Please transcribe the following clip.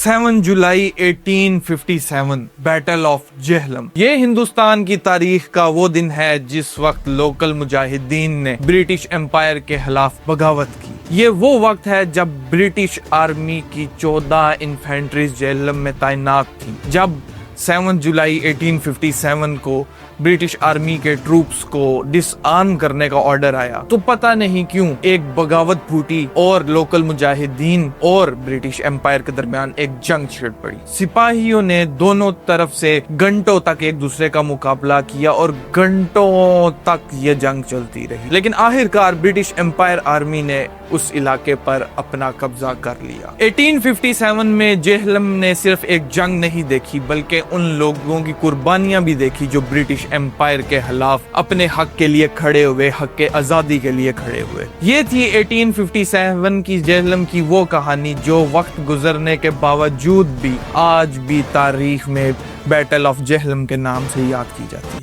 7 July 1857 battle of Jhelum. یہ ہندوستان کی تاریخ کا وہ دن ہے جس وقت لوکل مجاہدین نے برٹش امپائر کے خلاف بغاوت کی. یہ وہ وقت ہے جب برٹش آرمی کی 14 انفینٹریز جہلم میں تعینات تھیں. جب 7 جولائی 1857 کو برٹش آرمی کے ٹروپس کو ڈس آرم کرنے کا آرڈر آیا تو پتہ نہیں کیوں ایک بغاوت پھوٹی اور لوکل مجاہدین اور برٹش امپائر کے درمیان ایک جنگ چھڑ پڑی. سپاہیوں نے دونوں طرف سے گھنٹوں تک ایک دوسرے کا مقابلہ کیا اور گھنٹوں تک یہ جنگ چلتی رہی, لیکن آخرکار برٹش امپائر آرمی نے اس علاقے پر اپنا قبضہ کر لیا. 1857 میں جہلم نے صرف ایک جنگ نہیں دیکھی بلکہ ان لوگوں کی قربانیاں بھی دیکھی جو برٹش امپائر کے خلاف اپنے حق کے لیے کھڑے ہوئے, حق کے آزادی کے لیے کھڑے ہوئے. یہ تھی 1857 کی جہلم کی وہ کہانی جو وقت گزرنے کے باوجود بھی آج بھی تاریخ میں بیٹل آف جہلم کے نام سے یاد کی جاتی ہے.